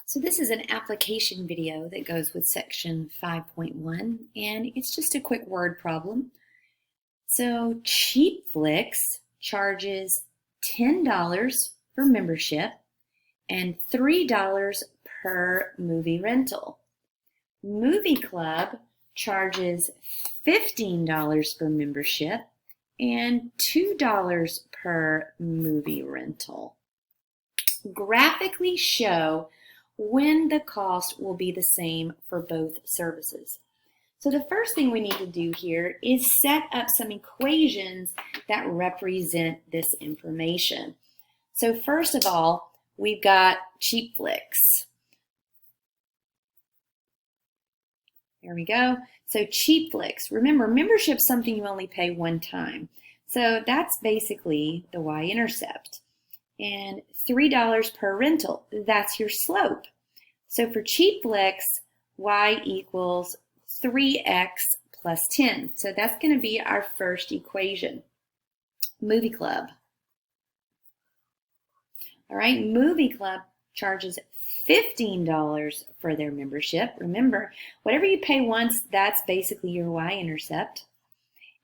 So this is an application video that goes with section 5.1, and it's just a quick word problem. So Cheapflix charges $10 for membership and $3 per movie rental. Movie Club charges $15 for membership and $2 per movie rental. Graphically show when the cost will be the same for both services. So the first thing we need to do here is set up some equations that represent this information. So first of all, we've got Cheapflix. There we go. So Cheapflix, remember, membership is something you only pay one time. So that's basically the y-intercept. And $3 per rental, that's your slope. So for Cheapflix, y equals 3x plus 10. So that's going to be our first equation. Movie Club. All right, Movie Club charges $15 for their membership. Remember, whatever you pay once, that's basically your y-intercept.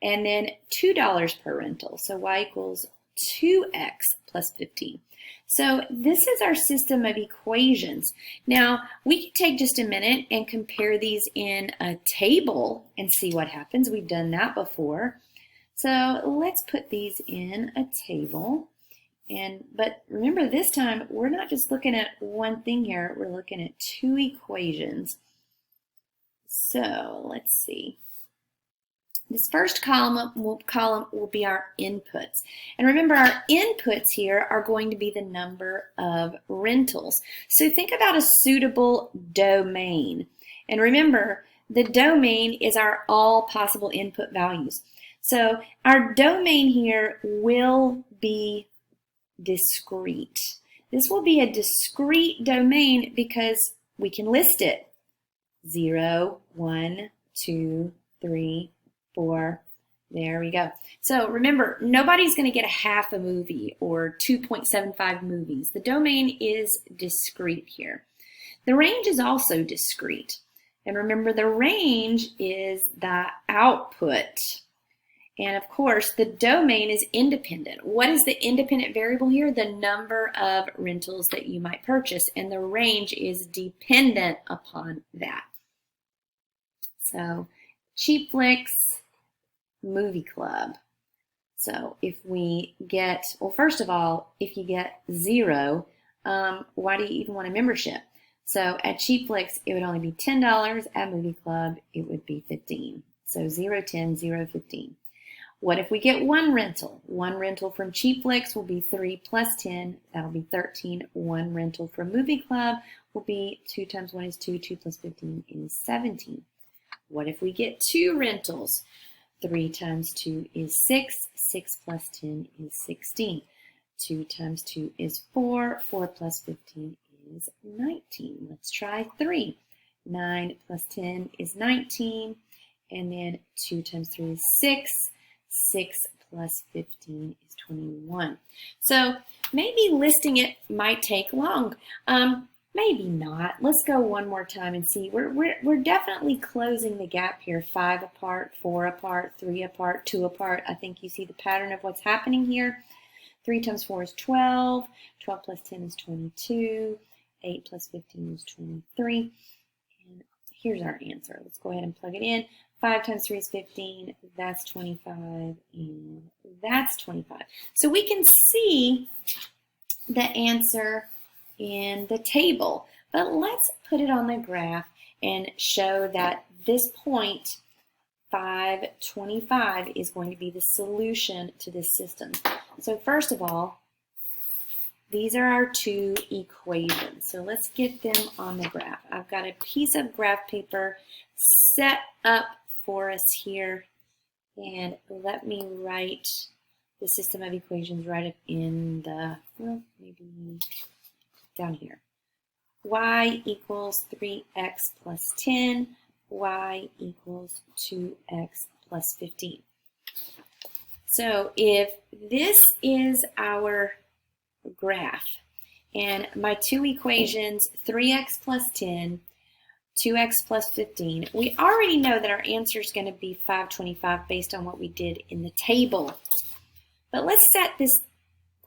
And then $2 per rental. So y equals 2x plus 15. So this is our system of equations. Now, we can take just a minute and compare these in a table and see what happens. We've done that before. So let's put these in a table. But remember, this time, we're not just looking at one thing here. We're looking at two equations. So let's see. This first column will be our inputs. And remember, our inputs here are going to be the number of rentals. So think about a suitable domain. And remember, the domain is our all possible input values. So our domain here will be discrete. This will be a discrete domain because we can list it. 0, 1, 2, 3, 4. There we go. So remember, nobody's going to get a half a movie or 2.75 movies. The domain is discrete here. The range is also discrete. And remember, the range is the output. And of course, the domain is independent. What is the independent variable here? The number of rentals that you might purchase. And the range is dependent upon that. So Cheapflix, Movie Club. So if we get, well, first of all, if you get 0, why do you even want a membership? So at Cheapflix, it would only be $10. At Movie Club, it would be 15. So 0, 10, 0, 15. What if we get one rental? One rental from Cheapflix will be 3 plus 10. That'll be 13. One rental from Movie Club will be 2 times 1 is 2. 2 plus 15 is 17. What if we get 2 rentals? 3 times 2 is 6. 6 plus 10 is 16. 2 times 2 is 4. 4 plus 15 is 19. Let's try 3. 9 plus 10 is 19. And then 2 times 3 is 6. 6 plus 15 is 21. So maybe listing it might take long. Maybe not. Let's go one more time and see. We're definitely closing the gap here. 5 apart, 4 apart, 3 apart, 2 apart. I think you see the pattern of what's happening here. 3 times 4 is 12. 12 plus 10 is 22. 8 plus 15 is 23. And here's our answer. Let's go ahead and plug it in. 5 times 3 is 15. That's 25. And that's 25. So we can see the answer in the table, but let's put it on the graph and show that this point 525 is going to be the solution to this system. So first of all, these are our two equations. So let's get them on the graph. I've got a piece of graph paper set up for us here, and let me write the system of equations right up in the, well, maybe down here. Y equals 3x plus 10. Y equals 2x plus 15. So if this is our graph And my two equations, 3x plus 10, 2x plus 15, we already know that our answer is going to be 525 based on what we did in the table. But let's set this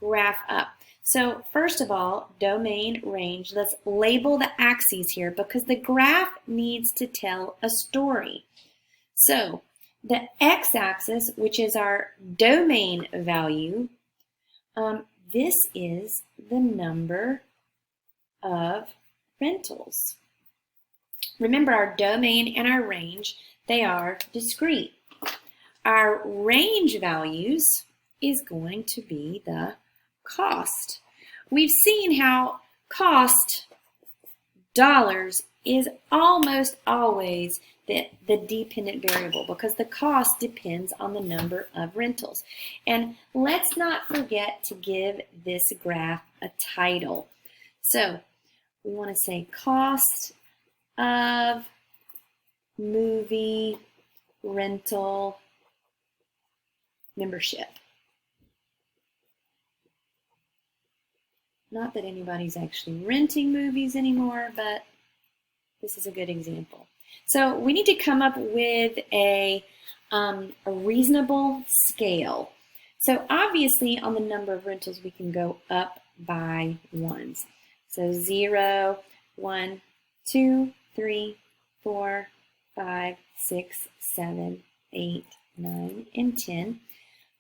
graph up. So first of all, domain, range, let's label the axes here because the graph needs to tell a story. So the x-axis, which is our domain value, this is the number of rentals. Remember, our domain and our range, they are discrete. Our range values is going to be the cost. We've seen how cost, dollars, is almost always the dependent variable because the cost depends on the number of rentals. And let's not forget to give this graph a title. So we want to say cost of movie rental membership. Not that anybody's actually renting movies anymore, but this is a good example. So we need to come up with a reasonable scale. So obviously on the number of rentals we can go up by ones. So 0, 1, 2, 3, 4, 5, 6, 7, 8, 9, and 10.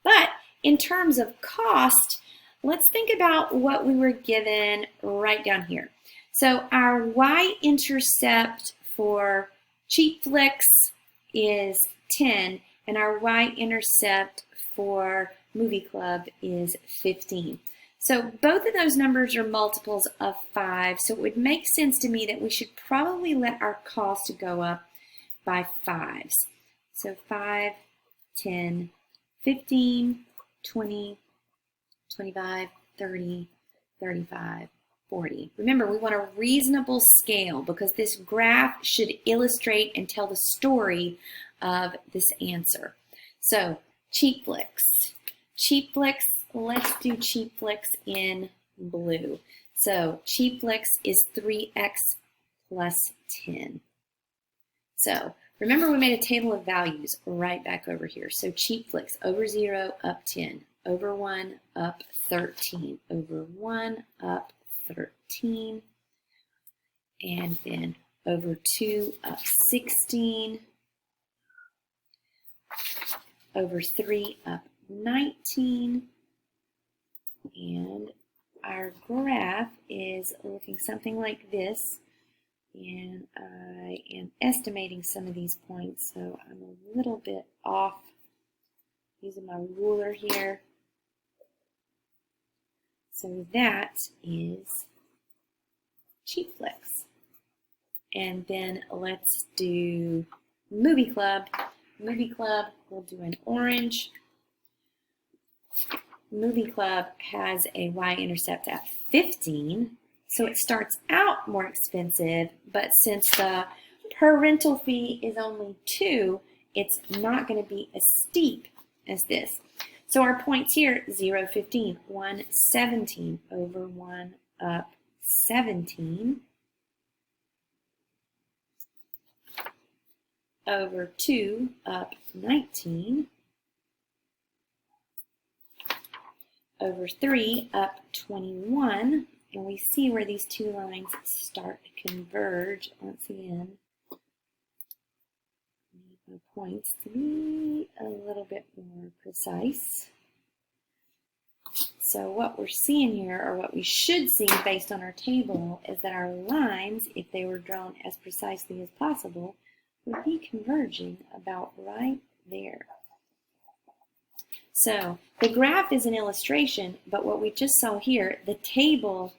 But in terms of cost, let's think about what we were given right down here. So our y-intercept for Cheap Flix is 10, and our y-intercept for Movie Club is 15. So both of those numbers are multiples of 5, so it would make sense to me that we should probably let our cost go up by 5s. So 5, 10, 15, 20, 25, 30, 35, 40. Remember, we want a reasonable scale because this graph should illustrate and tell the story of this answer. So, Cheap Flix. Cheap Flix, let's do Cheap Flix in blue. So, Cheap Flix is 3x plus 10. So, remember we made a table of values right back over here. So, Cheap Flix, over 0, up 10. Over 1, up 13. Over 1, up 13. And then over 2, up 16. Over 3, up 19. And our graph is looking something like this. And I am estimating some of these points, so I'm a little bit off using my ruler here. So that is Cheap Flix. And then let's do Movie Club. Movie Club, we'll do an orange. Movie Club has a y-intercept at 15, so it starts out more expensive, but since the per rental fee is only 2, it's not going to be as steep as this. So our points here, 0, 15, 1, 17, over 1, up 17, over 2, up 19, over 3, up 21, and we see where these two lines start to converge once again. My points to be a little bit more precise. So what we're seeing here, or what we should see based on our table, is that our lines, if they were drawn as precisely as possible, would be converging about right there. So the graph is an illustration, but what we just saw here, the table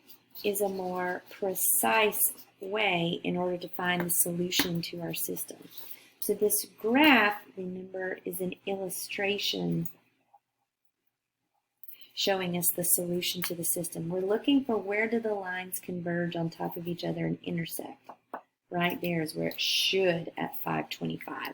is a more precise way in order to find the solution to our system. So this graph, remember, is an illustration showing us the solution to the system. We're looking for where do the lines converge on top of each other and intersect. Right there is where it should at 525.